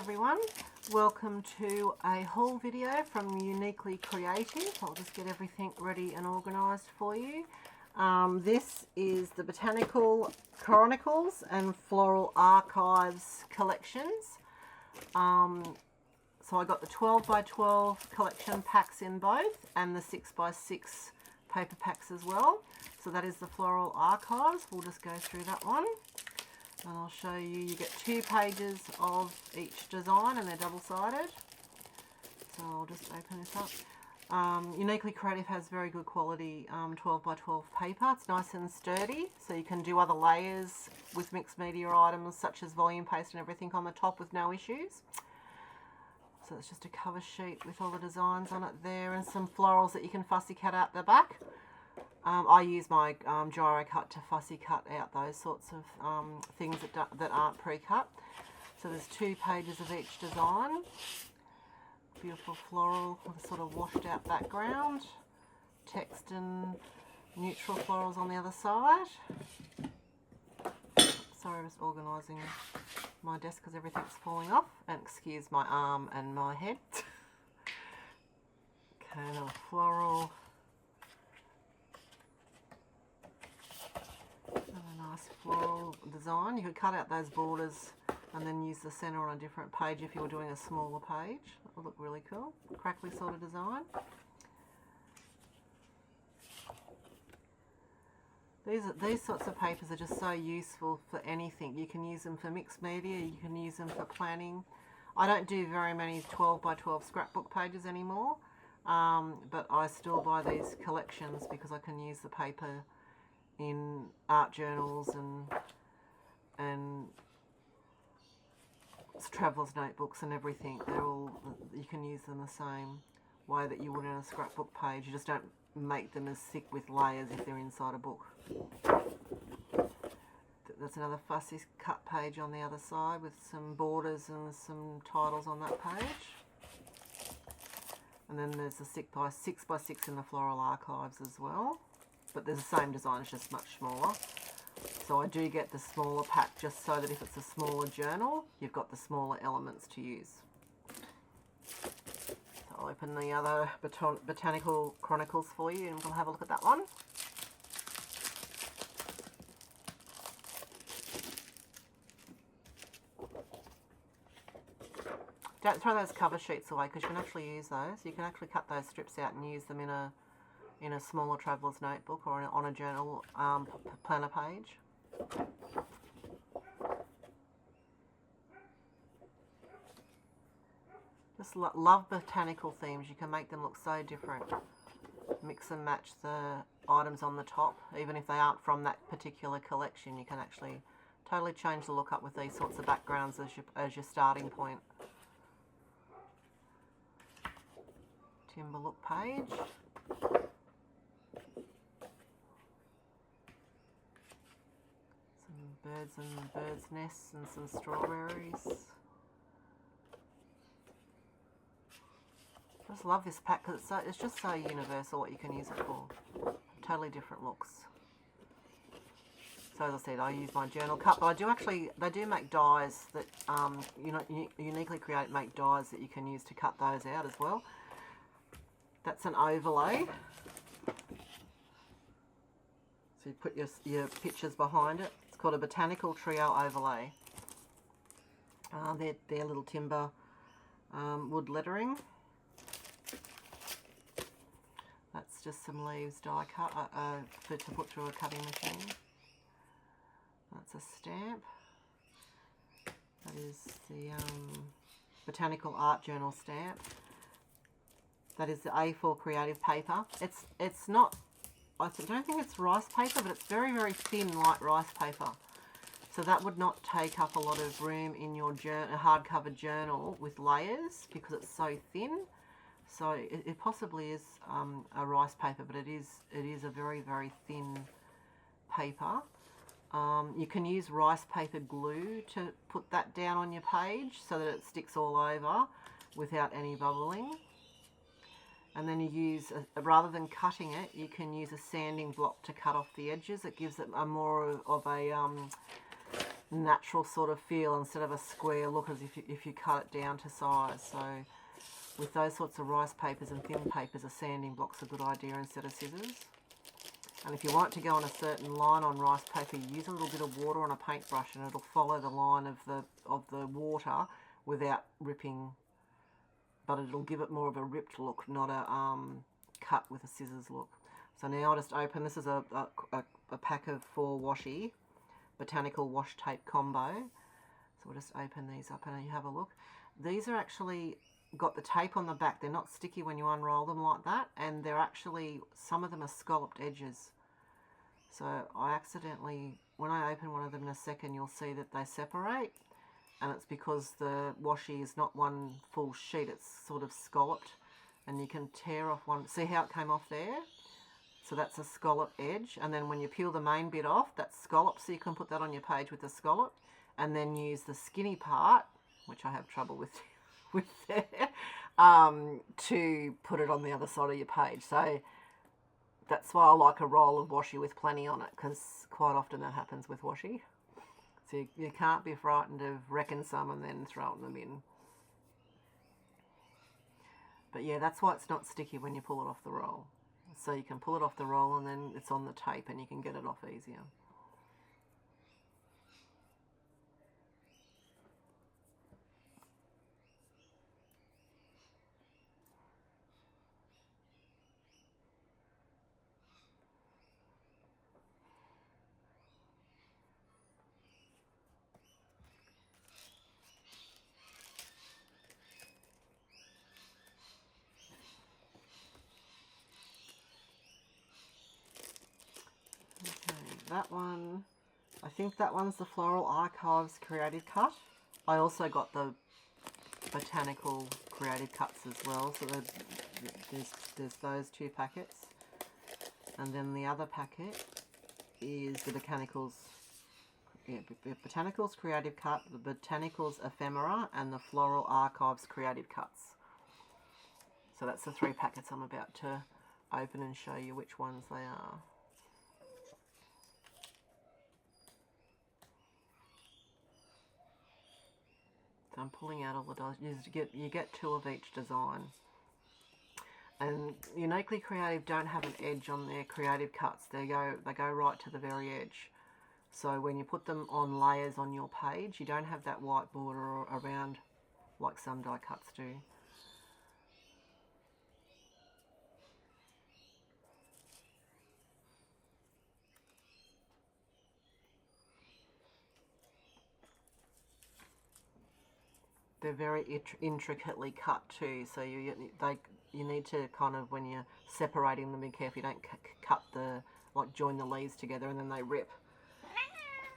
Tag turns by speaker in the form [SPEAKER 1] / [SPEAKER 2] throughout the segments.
[SPEAKER 1] everyone, welcome to a haul video from Uniquely Creative. I'll just get everything ready and organised for you. This is the Botanical Chronicles and Floral Archives collections. So I got the 12 by 12 collection packs in both and the 6 by 6 paper packs as well. So that is the Floral Archives. We'll just go through that one. And I'll show you, you get 2 pages of each design and they're double-sided. So I'll just open this up. Uniquely Creative has very good quality 12 by 12 paper. It's nice and sturdy, so you can do other layers with mixed media items such as volume paste and everything on the top with no issues. So it's just a cover sheet with all the designs on it there and some florals that you can fussy cut out the back. I use my gyro cut to fussy cut out those sorts of things that aren't pre-cut. So there's 2 pages of each design. Beautiful floral with a sort of washed out background. Text and neutral florals on the other side. Sorry, I'm just organising my desk because everything's falling off. And excuse my arm and my head. Okay, another floral. Nice floral design. You could cut out those borders and then use the centre on a different page if you were doing a smaller page. That would look really cool. Crackly sort of design. These sorts of papers are just so useful for anything. You can use them for mixed media, you can use them for planning. I don't do very many 12 by 12 scrapbook pages anymore, but I still buy these collections because I can use the paper in art journals and traveller's notebooks and everything. They're all, you can use them the same way that you would in a scrapbook page. You just don't make them as thick with layers if they're inside a book. That's another fussy cut page on the other side with some borders and some titles on that page. And then there's the 6 by 6 in the Floral Archives as well. But there's the same design, it's just much smaller. So I do get the smaller pack just so that if it's a smaller journal, you've got the smaller elements to use. So I'll open the other Botanical Chronicles for you and we'll have a look at that one. Don't throw those cover sheets away because you can actually use those. You can actually cut those strips out and use them in a smaller traveller's notebook or on a journal planner page. Just love botanical themes. You can make them look so different. Mix and match the items on the top. Even if they aren't from that particular collection, you can actually totally change the look up with these sorts of backgrounds as your starting point. Timber look page. Birds and birds' nests and some strawberries. I just love this pack because it's just so universal what you can use it for. Totally different looks. So as I said, I use my journal cut, but they do make dies that, Uniquely Create make dies that you can use to cut those out as well. That's an overlay. So you put your pictures behind it. It's called a Botanical Trio Overlay. They're little timber wood lettering. That's just some leaves die cut to put through a cutting machine. That's a stamp. That is the Botanical Art Journal stamp. That is the A4 creative paper. It's not, I don't think it's rice paper, but it's very, very thin, light rice paper. So that would not take up a lot of room in your hardcover journal with layers because it's so thin. So it possibly is a rice paper, but it is a very, very thin paper. You can use rice paper glue to put that down on your page so that it sticks all over without any bubbling. And then you use, rather than cutting it, you can use a sanding block to cut off the edges. It gives it a more of a natural sort of feel instead of a square look as if you cut it down to size. So with those sorts of rice papers and thin papers, a sanding block's a good idea instead of scissors. And if you want it to go on a certain line on rice paper, you use a little bit of water on a paintbrush and it'll follow the line of the water without ripping, but it'll give it more of a ripped look, not a cut with a scissors look. So now I'll just open, this is a pack of 4 washi, Botanical wash tape combo. So we'll just open these up and you have a look. These are actually got the tape on the back. They're not sticky when you unroll them like that, and they're actually, some of them are scalloped edges. So I accidentally, when I open one of them in a second, you'll see that they separate, and it's because the washi is not one full sheet, it's sort of scalloped, and you can tear off one. See how it came off there? So that's a scallop edge, and then when you peel the main bit off, that's scallop, so you can put that on your page with the scallop, and then use the skinny part, which I have trouble with there, to put it on the other side of your page. So that's why I like a roll of washi with plenty on it, because quite often that happens with washi. So you can't be frightened of wrecking some and then throwing them in. But yeah, that's why it's not sticky when you pull it off the roll. So you can pull it off the roll and then it's on the tape and you can get it off easier. That one, I think that one's the Floral Archives Creative Cut. I also got the Botanical Creative Cuts as well, so there's those 2 packets. And then the other packet is the Botanicals, Botanicals Creative Cut, the Botanicals Ephemera, and the Floral Archives Creative Cuts. So that's the 3 packets I'm about to open and show you which ones they are. So I'm pulling out all the dies. You get 2 of each design. And Uniquely Creative don't have an edge on their creative cuts. They go right to the very edge. So when you put them on layers on your page, you don't have that white border around like some die cuts do. They're very intricately cut too, so you need to kind of, when you're separating them, be careful you don't cut join the leaves together and then they rip.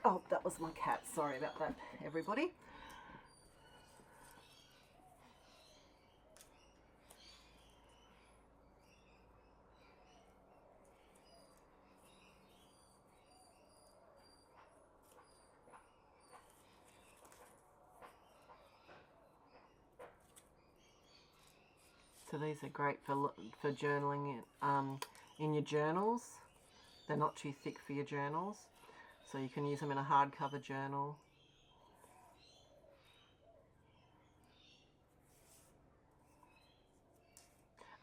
[SPEAKER 1] Oh, that was my cat. Sorry about that, everybody. So these are great for journaling in your journals. They're not too thick for your journals, so you can use them in a hardcover journal.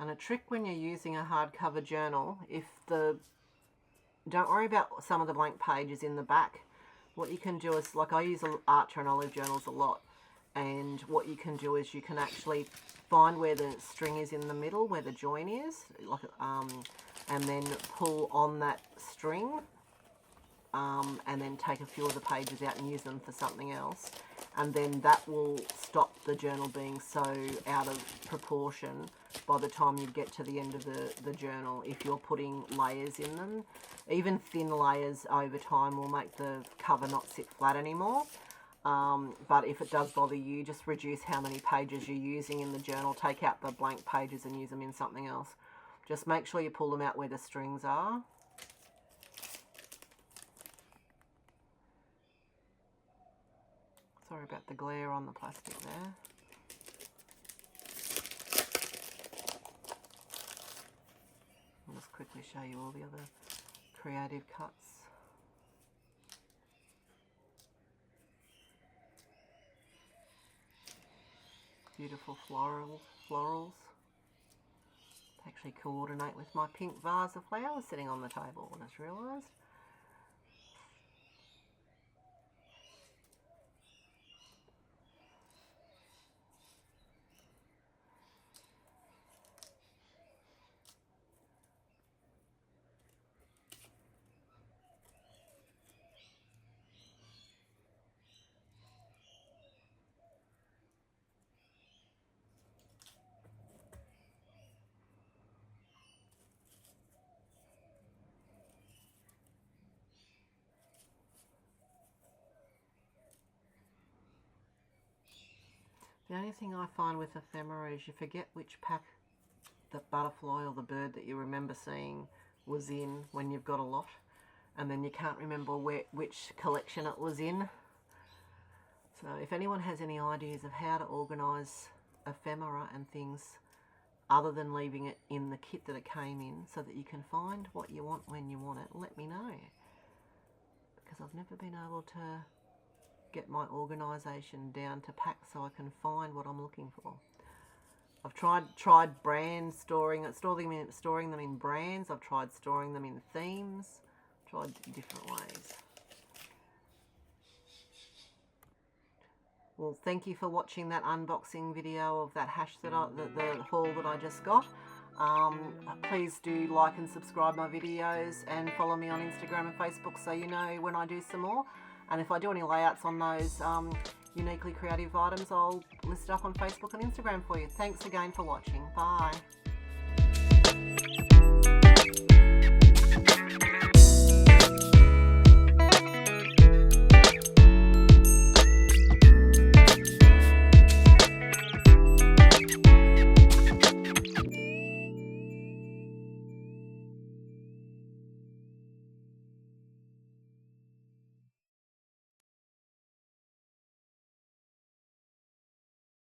[SPEAKER 1] And a trick when you're using a hardcover journal, don't worry about some of the blank pages in the back. What you can do is, like I use Archer and Olive journals a lot, and what you can do is you can actually find where the string is in the middle, where the join is, and then pull on that string, and then take a few of the pages out and use them for something else, and then that will stop the journal being so out of proportion by the time you get to the end of the journal. If you're putting layers in them, even thin layers over time will make the cover not sit flat anymore. But if it does bother you, just reduce how many pages you're using in the journal. Take out the blank pages and use them in something else. Just make sure you pull them out where the strings are. Sorry about the glare on the plastic there. I'll just quickly show you all the other creative cuts. beautiful florals. Actually coordinate with my pink vase of flowers sitting on the table, I just realised. The only thing I find with ephemera is you forget which pack the butterfly or the bird that you remember seeing was in when you've got a lot, and then you can't remember which collection it was in. So if anyone has any ideas of how to organise ephemera and things other than leaving it in the kit that it came in so that you can find what you want when you want it, let me know, because I've never been able to get my organisation down to pack so I can find what I'm looking for. I've tried brand storing them in brands. I've tried storing them in themes. Tried different ways. Well, thank you for watching that unboxing video of that hash that the haul that I just got. Please do like and subscribe my videos and follow me on Instagram and Facebook so you know when I do some more. And if I do any layouts on those uniquely creative items, I'll list it up on Facebook and Instagram for you. Thanks again for watching. Bye.